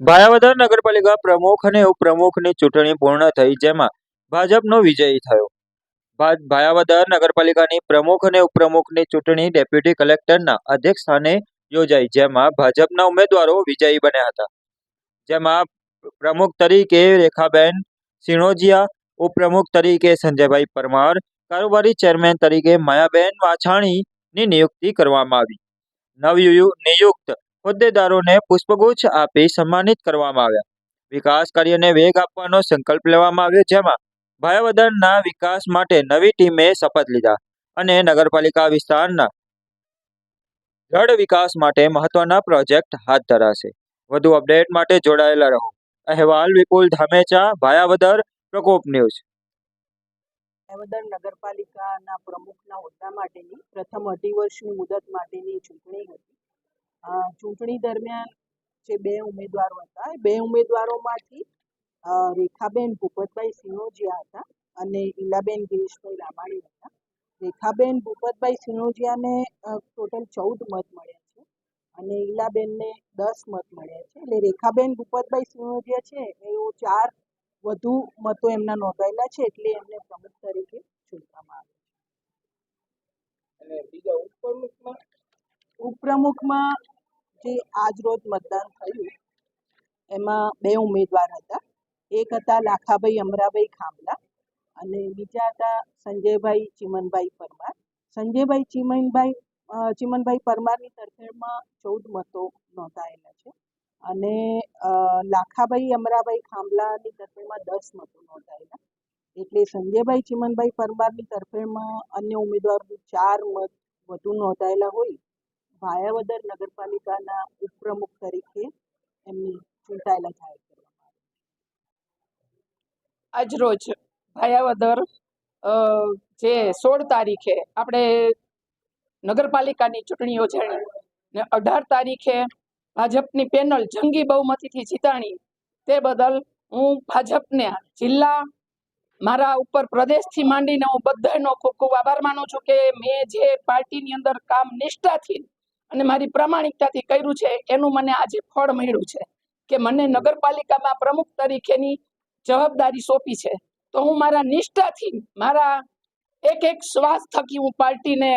ભાયાવદર નગરપાલિકા પ્રમુખ અને ઉપપ્રમુખની ચૂંટણી પૂર્ણ થઈ, જેમાં ભાજપનો વિજય થયો. ભાયાવદર નગરપાલિકાની પ્રમુખ અને ઉપપ્રમુખની ચૂંટણી ડેપ્યુટી કલેક્ટરના અધ્યક્ષસ્થાને યોજાઈ, જેમાં ભાજપના ઉમેદવારો વિજયી બન્યા હતા. જેમાં પ્રમુખ તરીકે રેખાબેન સિણોજિયા, ઉપપ્રમુખ તરીકે સંજયભાઈ પરમાર, કારોબારી ચેરમેન તરીકે માયાબેન વાછાણીની નિયુક્તિ કરવામાં આવી. નવનિયુક્ત હોદ્દેદારોને પુષ્પગુચ્છ આપી સન્માનિત કરવામાં આવ્યા. વિકાસ કાર્યને વેગ આપવાનો સંકલ્પ લેવામાં આવ્યો, જેમાં ભાયાવદરના વિકાસ માટે નવી ટીમે શપથ લીધા અને નગરપાલિકા વિસ્તારના જળ વિકાસ માટે મહત્વના પ્રોજેક્ટ હાથ ધરાશે. વધુ અપડેટ માટે જોડાયેલા રહો. અહેવાલ વિપુલ ધામેચા, ભાયાવદર પ્રકોપ ન્યૂઝ. ભાયાવદર નગરપાલિકાના પ્રમુખના હોદ્દા માટેની પ્રથમ અઢી વર્ષની મુદત માટેની ચૂંટણી હતી. ચૂંટણી દરમિયાન જે બે ઉમેદવારો હતા, એ બે ઉમેદવારોમાંથી રેખાબેન ભૂપતભાઈ સિણોજિયા હતા અને ઈલાબેન ગિરીશભાઈ રામાણી હતા. રેખાબેન ભૂપતભાઈ સિણોજિયાને ટોટલ 14 મત મળ્યા છે અને ઈલાબેનને 10 મત મળ્યા છે. એટલે રેખાબેન ભૂપતભાઈ સિણોજિયા છે એઓ 4 વધુ મતો એમના નોંધાયેલા છે, એટલે એમને પ્રમુખ તરીકે ચૂંટવામાં આવે છે. અને બીજા ઉપપ્રમુખમાં જે આજ રોજ મતદાન થયું એમાં બે ઉમેદવાર હતા. એક હતા લાખાભાઈ અમરાભાઈ ખાંભલા અને બીજા હતા સંજયભાઈ ચીમનભાઈ પરમાર. સંજયભાઈ ચીમનભાઈ પરમારની તરફેણમાં 14 મતો નોંધાયેલા છે અને લાખાભાઈ અમરાભાઈ ખાંભલાની તરફેણમાં 10 મતો નોંધાયેલા. એટલે સંજયભાઈ ચીમનભાઈ પરમારની તરફેણમાં અન્ય ઉમેદવારોથી 4 મત વધુ નોંધાયેલા હોય ભાયાવદર નગરપાલિકાના ઉપપ્રમુખ તરીકે એમની ચૂંટાયેલા જાહેર કરવામાં આવે. આજ રોજ ભાયાવદર જે 16 તારીખે આપણે નગરપાલિકાની ચૂંટણી યોજાણી ને 18 તારીખે ભાજપની પેનલ જંગી બહુમતીથી જીતાણી. તે બદલ હું ભાજપને જિલ્લા મારા ઉપર પ્રદેશથી માંડીને હું બધાનો ખૂબ ખૂબ આભાર માનું છું કે મેં જે પાર્ટીની અંદર કામ નિષ્ઠાથી અને મારી પ્રામાણિકતાથી કર્યું છે એનું મને આજે ફળ મળ્યું છે કે મને નગરપાલિકામાં પ્રમુખ તરીકેની જવાબદારી સોંપી છે. તો હું મારા નિષ્ઠાથી મારા એક શ્વાસ થકી હું પાર્ટીને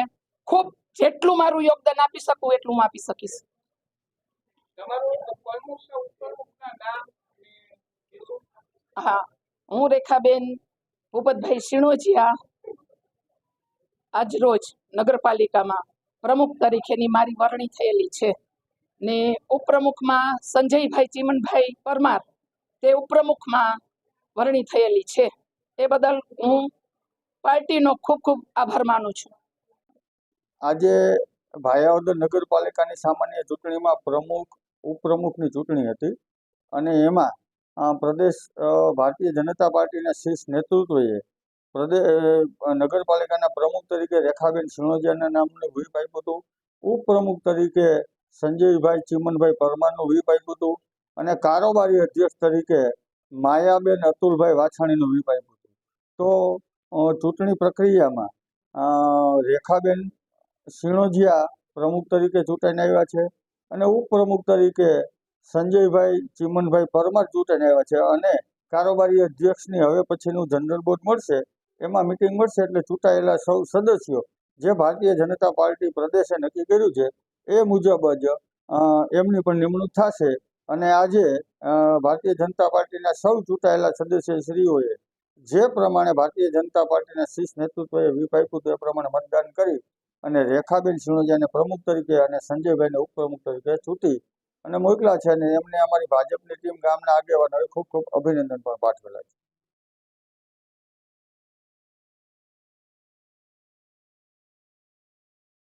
ખૂબ જેટલું મારું યોગદાન આપી શકું એટલું હું આપી શકીશ. હા, હું રેખાબેન ભૂપતભાઈ સિણોજિયા આજ રોજ નગરપાલિકામાં પ્રમુખ તરીકેની મારી વરણી થયેલી છે ને ઉપપ્રમુખમાં સંજયભાઈ ચીમનભાઈ પરમાર તે ઉપપ્રમુખમાં વરણી થયેલી છે. એ બદલ હું પાર્ટીનો ખૂબ ખૂબ આભાર માનું છું. આજે ભાયાવદર નગરપાલિકાની સામાન્ય ચૂંટણીમાં પ્રમુખ ઉપપ્રમુખની ચૂંટણી હતી અને એમાં પ્રદેશ ભારતીય જનતા પાર્ટીના શીર્ષ નેતૃત્વએ નગરપાલિકાના પ્રમુખ તરીકે રેખાબેન સિણોજિયાના નામનું વ્હીપ આપ્યું હતું. ઉપપ્રમુખ તરીકે સંજયભાઈ ચીમનભાઈ પરમારનું વ્હીપ આપ્યું હતું અને કારોબારી અધ્યક્ષ તરીકે માયાબેન અતુલભાઈ વાછાણીનું વ્હીપ આપ્યું હતું. તો ચૂંટણી પ્રક્રિયામાં રેખાબેન સિણોજિયા પ્રમુખ તરીકે ચૂંટાઈને આવ્યા છે અને ઉપપ્રમુખ તરીકે સંજયભાઈ ચીમનભાઈ પરમાર ચૂંટાઈને આવ્યા છે અને કારોબારી અધ્યક્ષની હવે પછીનું જનરલ બોર્ડ મળશે, એમાં મિટિંગ મળશે એટલે ચૂંટાયેલા સૌ સદસ્યો જે ભારતીય જનતા પાર્ટી પ્રદેશે નક્કી કર્યું છે એ મુજબ જ એમની પણ નિમણૂક થશે. અને આજે ભારતીય જનતા પાર્ટીના સૌ ચૂંટાયેલા સદસ્યશ્રીઓએ જે પ્રમાણે ભારતીય જનતા પાર્ટીના શીર્ષ નેતૃત્વએ વ્હીપ આપ્યું હતું એ પ્રમાણે મતદાન કરી અને રેખાબેન સિણોજિયાને પ્રમુખ તરીકે અને સંજયભાઈને ઉપપ્રમુખ તરીકે ચૂંટી અને મોકલા છે અને એમને અમારી ભાજપની ટીમ ગામના આગેવાનોએ ખૂબ ખૂબ અભિનંદન પણ પાઠવેલા છે.